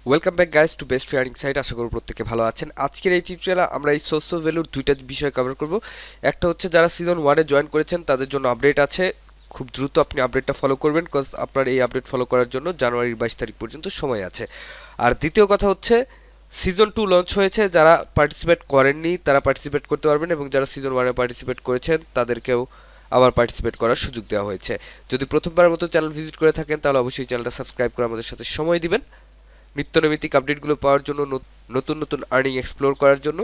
Welcome back guys to best earning site. আশা করি প্রত্যেকে ভালো আছেন। আজকের এই টিউটোরিয়ালে আমরা এই সোর্স অফ ভ্যালুর দুইটা বিষয় কভার করব। একটা হচ্ছে যারা সিজন 1 এ জয়েন করেছেন তাদের জন্য আপডেট আছে, খুব দ্রুত আপনি আপডেটটা ফলো করবেন, কজ আপনার এই আপডেট ফলো করার জন্য জানুয়ারির 22 তারিখ পর্যন্ত সময় আছে। আর দ্বিতীয় কথা হচ্ছে সিজন 2 লঞ্চ হয়েছে, যারা পার্টিসিপেট করেননি তারা পার্টিসিপেট করতে পারবেন, এবং যারা সিজন 1 এ পার্টিসিপেট করেছেন তাদেরকেও আবার পার্টিসিপেট করার সুযোগ দেওয়া হয়েছে। যদি প্রথমবারের মতো চ্যানেল ভিজিট করে থাকেন তাহলে অবশ্যই চ্যানেলটা সাবস্ক্রাইব করে আমাদের সাথে সময় দিবেন নিত্য নৈমিত্তিক আপডেটগুলো পাওয়ার জন্য, নতুন নতুন আর্নিং এক্সপ্লোর করার জন্য।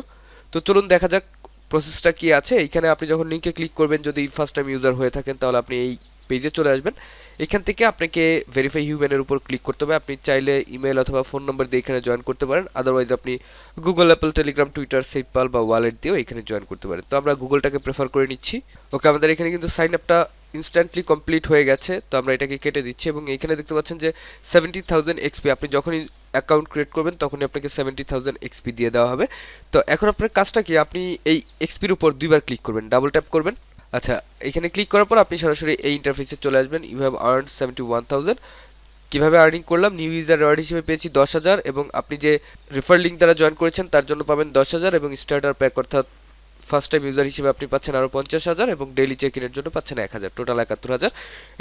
তো চলুন দেখা যাক প্রসেসটা কি আছে। এইখানে আপনি যখন লিঙ্কে ক্লিক করবেন, যদি ফার্স্ট টাইম ইউজার হয়ে থাকেন তাহলে আপনি এই পেজে চলে আসবেন। এখান থেকে আপনাকে ভেরিফাই হিউম্যানের উপর ক্লিক করতে হবে। আপনি চাইলে ইমেল অথবা ফোন নাম্বার দিয়ে এখানে জয়েন করতে পারেন, আদারওয়াইজ আপনি গুগল, অ্যাপল, টেলিগ্রাম, টুইটার, সেটপাল বা ওয়ালেট দিয়েও এখানে জয়েন করতে পারেন। তো আমরা গুগলটাকে প্রেফার করে নিচ্ছি। ওকে, আমাদের এখানে কিন্তু সাইন আপটা ইনস্ট্যান্টলি কমপ্লিট হয়ে গেছে, তো আমরা এটাকে কেটে দিচ্ছি। এবং এইখানে দেখতে পাচ্ছেন যে 70,000 এক্সপি, আপনি যখনই অ্যাকাউন্ট ক্রিয়েট করবেন তখনই আপনাকে 70,000 এক্সপি দিয়ে দেওয়া হবে। তো এখন আপনার কাজটা কি, আপনি এই এক্সপির উপর দুইবার ক্লিক করবেন, ডাবল ট্যাপ করবেন। আচ্ছা, এখানে ক্লিক করার পর আপনি সরাসরি এই ইন্টারফেসে চলে আসবেন। You have earned 71,000। কিভাবে আর্নিং করলাম, নিউ ইউজার রিওয়ার্ড হিসেবে পেয়েছি 10,000, এবং আপনি যে রেফার লিঙ্ক দ্বারা জয়েন করেছেন তার জন্য পাবেন 10,000, এবং স্টার্টার প্যাক অর্থাৎ ফার্স্ট টাইম ইউজার হিসেবে আপনি পাচ্ছেন আরও 50,000, এবং ডেইলি চেক ইনের জন্য পাচ্ছেন 1,000, টোটাল 71,000।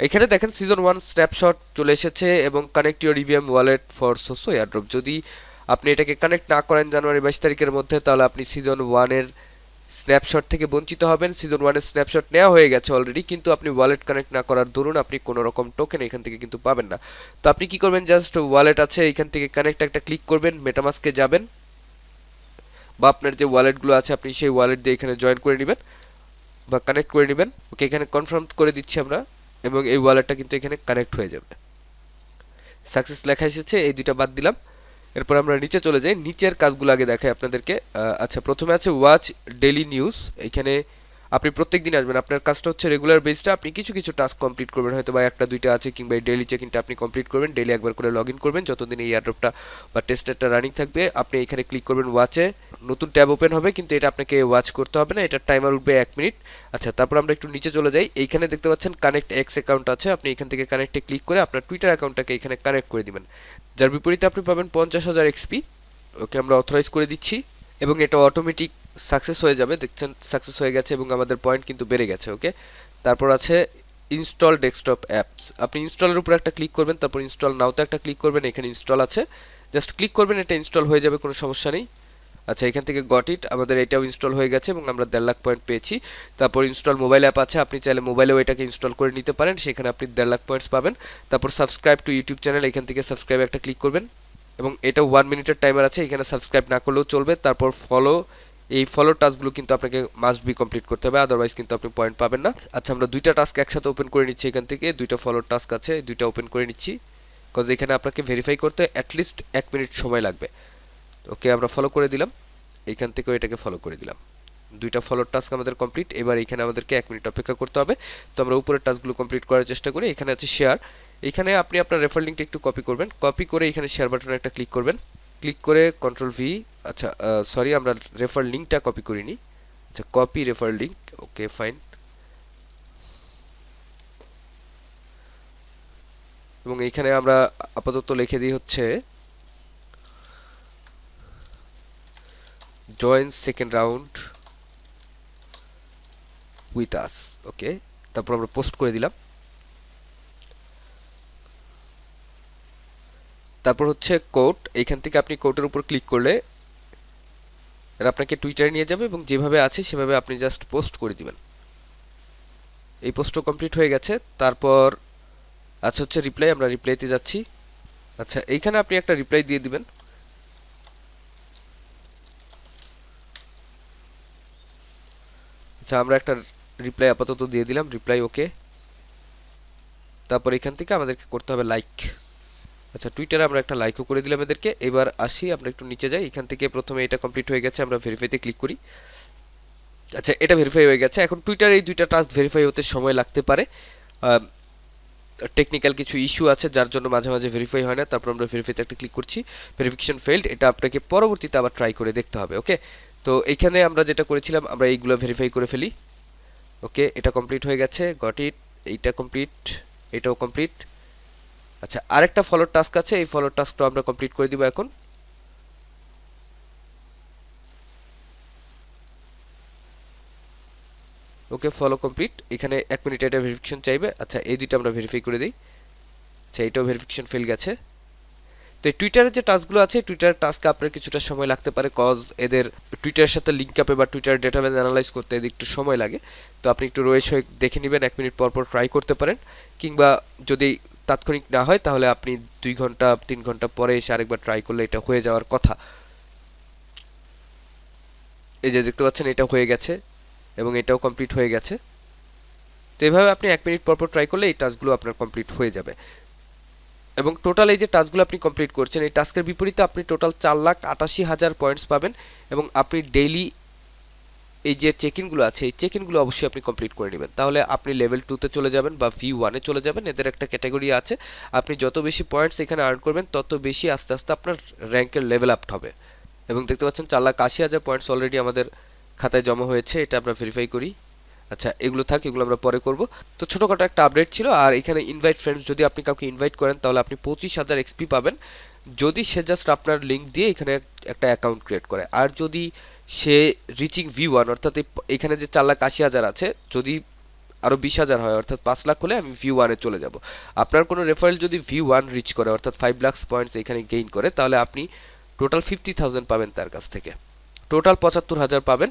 এখানে দেখেন সিজন 1 স্ন্যাপশট চলে এসেছে, এবং connect your EVM wallet for SoSo airdrop. যদি আপনি এটাকে কানেক্ট না করেন জানুয়ারি 22 তারিখের মধ্যে, তাহলে আপনি সিজন 1 এর স্ন্যাপশট থেকে বঞ্চিত হবেন। সিজন 1 এর স্ন্যাপশট নেওয়া হয়ে গেছে অলরেডি, কিন্তু আপনি ওয়ালেট কানেক্ট না করার দরুন আপনি কোনো রকম টোকেন এখান থেকে কিন্তু পাবেন না। তো আপনি কি করবেন, জাস্ট ওয়ালেট আছে এখান থেকে কানেক্ট একটা ক্লিক করবেন, মেটামাস্কে যাবেন, বা আপনার যে ওয়ালেটগুলো আছে আপনি সেই ওয়ালেট দিয়ে এখানে জয়েন করে নেবেন বা কানেক্ট করে নেবেন। ওকে, এখানে কনফার্ম করে দিচ্ছি আমরা, এবং এই ওয়ালেটটা কিন্তু এখানে কানেক্ট হয়ে যাবে। সাকসেস লেখা এসেছে, এই দুইটা বাদ দিলাম। এরপর আমরা নিচে চলে যাই, নিচের কাজগুলো আগে দেখাই আপনাদেরকে। আচ্ছা, প্রথমে আছে ওয়াচ ডেইলি নিউজ। এখানে আপনি প্রত্যেক দিন আসবেন, আপনার কাজটা হচ্ছে রেগুলার বেসটা আপনি কিছু কিছু টাস্ক কমপ্লিট করবেন, হয়তো বা একটা দুইটা আছে, কিংবা ডেইলি চেক ইনটা আপনি কমপ্লিট করবেন। ডেইলি একবার করে লগ ইন করবেন, যতদিন এই এয়ারড্রপটা বা টেস্টারটা রানিং থাকবে। আপনি এখানে ক্লিক করবেন ওয়াচে, নতুন ট্যাব ওপেন হবে, কিন্তু এটা আপনাকে ওয়াচ করতে হবে না, এটা টাইমার উঠবে 1 মিনিট। আচ্ছা, তারপর আমরা একটু নিচে চলে যাই, এইখানে দেখতে পাচ্ছেন কানেক্ট এক্স অ্যাকাউন্ট আছে, আপনি এখান থেকে কানেক্টে ক্লিক করে আপনার টুইটার অ্যাকাউন্টটাকে এখানে কানেক্ট করে দিবেন, যার বিপরীতে আপনি পাবেন 50,000 এক্সপি। ওকে, আমরা অথরাইজ করে দিচ্ছি, এবং এটা অটোমেটিক সাকসেস হয়ে যাবে। দেখছেন সাকসেস হয়ে গেছে, এবং আমাদের পয়েন্ট কিন্তু বেড়ে গেছে। ওকে, তারপর আছে ইনস্টল ডেস্কটপ অ্যাপস। আপনি ইনস্টলের উপর একটা ক্লিক করবেন, তারপর ইনস্টল নাওতে একটা ক্লিক করবেন, এখানে ইনস্টল আছে, জাস্ট ক্লিক করবেন, এটা ইনস্টল হয়ে যাবে, কোনো সমস্যা নেই। আচ্ছা, এখান থেকে গট ইট, আমাদের এটাও ইনস্টল হয়ে গেছে, এবং আমরা 1.5 লাখ পয়েন্ট পেয়েছি। তারপর ইনস্টল মোবাইল অ্যাপ আছে, আপনি চাইলে মোবাইলেও এটাকে ইনস্টল করে নিতে পারেন, সেখানে আপনি 1.5 লাখ পয়েন্টস পাবেন। তারপর সাবস্ক্রাইব টু ইউটিউব চ্যানেল, এখান থেকে সাবস্ক্রাইব একটা ক্লিক করবেন, এবং এটা 1 মিনিটের টাইমার আছে, এখানে সাবস্ক্রাইব না করলেও চলবে। তারপর ফলো, এই ফলো টাস্কগুলো কিন্তু আপনাকে মাস্ট বি কমপ্লিট করতে হবে, আদারওয়াইজ কিন্তু আপনি পয়েন্ট পাবেন না। আচ্ছা, আমরা দুইটা টাস্ক একসাথে ওপেন করে নিচ্ছি, এখান থেকে দুইটা ফলো টাস্ক আছে, দুইটা ওপেন করে নিচ্ছি, কজ এখানে আপনাকে ভেরিফাই করতে অ্যাটলিস্ট 1 মিনিট সময় লাগবে। ওকে, আমরা ফলো করে দিলাম, এইখান থেকেও এটাকে ফলো করে দিলাম। দুইটা ফলোর টাস্ক আমাদের কমপ্লিট। এবার এখানে আমাদেরকে 1 মিনিট অপেক্ষা করতে হবে। তো আমরা উপরের টাস্কগুলো কমপ্লিট করার চেষ্টা করি। এখানে আছে শেয়ার, এখানে আপনি আপনার রেফার লিঙ্কটা একটু কপি করবেন, কপি করে এখানে শেয়ার বাটনে একটা ক্লিক করবেন, ক্লিক করে কন্ট্রোল ভি। আচ্ছা, সরি, আমরা রেফার লিঙ্কটা কপি করিনি। আচ্ছা, copy refer link, okay fine. এবং এইখানে আমরা আপাতত লিখে দিই হচ্ছে join second round with us. Okay, তারপর আমরা পোস্ট করে দিলাম। তারপর হচ্ছে কোড, এইখান থেকে আপনি কোডের উপর ক্লিক করলে এটা আপনাকে টুইটারে নিয়ে যাবে, এবং যেভাবে আছে সেভাবে আপনি জাস্ট পোস্ট করে দিবেন। এই পোস্টও কমপ্লিট হয়ে গেছে। তারপর আচ্ছা হচ্ছে রিপ্লাই, আমরা রিপ্লাইতে যাচ্ছি। আচ্ছা, এইখানে আপনি একটা রিপ্লাই দিয়ে দিবেন। আচ্ছা, আমরা একটা রিপ্লাই আপাতত দিয়ে দিলাম, রিপ্লাই ওকে। তারপর এখান থেকে আমাদেরকে করতে হবে লাইক। আচ্ছা, টুইটারে আমরা একটা লাইকও করে দিলাম এদেরকে। এবার আসি, আমরা একটু নিচে যাই, এখান থেকে প্রথমে এটা কমপ্লিট হয়ে গেছে, আমরা ভেরিফাইতে ক্লিক করি। আচ্ছা, এটা ভেরিফাই হয়ে গেছে। এখন টুইটারে এই দুইটা টাস্ক ভেরিফাই হতে সময় লাগতে পারে, টেকনিক্যাল কিছু ইস্যু আছে যার জন্য মাঝে মাঝে ভেরিফাই হয় না। তারপর আমরা ভেরিফাইতে একটা ক্লিক করছি, ভেরিফিকেশন ফেইল্ড, এটা আপনাকে পরবর্তীতে আবার ট্রাই করে দেখতে হবে। ওকে, তো এইখানে আমরা যেটা করেছিলাম আমরা এইগুলো ভেরিফাই করে ফেলি। ওকে, এটা কমপ্লিট হয়ে গেছে, গট ইট, এইটা কমপ্লিট, এটাও কমপ্লিট। আচ্ছা, আরেকটা ফলো টাস্ক আছে, এই ফলো টাস্কটা আমরা কমপ্লিট করে দিব এখন। ওকে, ফলো কমপ্লিট। এখানে 1 মিনিট এটা ভেরিফিকেশন চাইবে। আচ্ছা, এই দুইটা আমরা ভেরিফাই করে দিই। আচ্ছা, এটাও ভেরিফিকেশন ফেল গেছে। তো এই টুইটারের যে টাস্কগুলো আছে, টুইটারের টাস্কে আপনার কিছুটা সময় লাগতে পারে, কজ এদের টুইটারের সাথে লিঙ্ক আপে বা টুইটার ডেটাবেস অ্যানালাইজ করতে এদের একটু সময় লাগে। তো আপনি একটু রয়েছে দেখে নেবেন, 1 মিনিট পর পর ট্রাই করতে পারেন, কিংবা যদি তাৎক্ষণিক না হয় তাহলে আপনি 2 ঘন্টা 3 ঘন্টা পরে এসে আরেকবার ট্রাই করলে এটা হয়ে যাওয়ার কথা। এই যে দেখতে পাচ্ছেন এটা হয়ে গেছে এবং এটাও কমপ্লিট হয়ে গেছে। তো এভাবে আপনি 1 মিনিট পর পর ট্রাই করলে এই টাস্কগুলো আপনার কমপ্লিট হয়ে যাবে। এবং টোটাল এই যে টাস্কগুলো আপনি কমপ্লিট করছেন, এই টাস্কের বিপরীতে আপনি টোটাল 4,88,000 পয়েন্টস পাবেন। এবং আপনি ডেইলি এই যে চেক ইনগুলো আছে, এই চেক ইনগুলো অবশ্যই আপনি কমপ্লিট করে নেবেন, তাহলে আপনি লেভেল 2-তে চলে যাবেন বা V1-এ চলে যাবেন। এদের একটা ক্যাটাগরি আছে, আপনি যত বেশি পয়েন্টস এখানে আর্ন করবেন তত বেশি আস্তে আস্তে আপনার র্যাঙ্কের লেভেল আপ হবে। এবং দেখতে পাচ্ছেন 4,80,000 পয়েন্টস অলরেডি আমাদের খাতায় জমা হয়েছে, এটা আমরা ভেরিফাই করি। আচ্ছা, এগুলো থাক, এগুলো আমরা পরে করব। তো ছোটখাটো একটা আপডেট ছিল। আর এখানে ইনভাইট ফ্রেন্ডস, যদি আপনি কাউকে ইনভাইট করেন তাহলে আপনি 25,000 এক্সপি পাবেন, যদি সে জাস্ট আপনার লিঙ্ক দিয়ে এখানে একটা অ্যাকাউন্ট ক্রিয়েট করে। আর যদি সে রিচিং V1, অর্থাৎ এখানে যে 4,80,000 আছে, যদি আরও 20,000 হয় অর্থাৎ 5 লাখ হলে আমি V1-এ চলে যাব। আপনার কোনো রেফারেল যদি V1 রিচ করে অর্থাৎ 5 লাখ পয়েন্টস এখানে গেইন করে, তাহলে আপনি টোটাল 50,000 পাবেন তার কাছ থেকে, টোটাল 75,000 পাবেন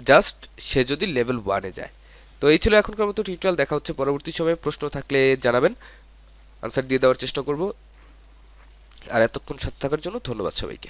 জাস্ট সে যদি লেভেল 1-এ যায়। তো এই ছিল এখনকার মতো টিউটোরিয়াল। দেখা হচ্ছে পরবর্তী সময়ে। প্রশ্ন থাকলে জানাবেন, আনসার দিয়ে দেওয়ার চেষ্টা করব। আর এতক্ষণ সাথে থাকার জন্য ধন্যবাদ সবাইকে।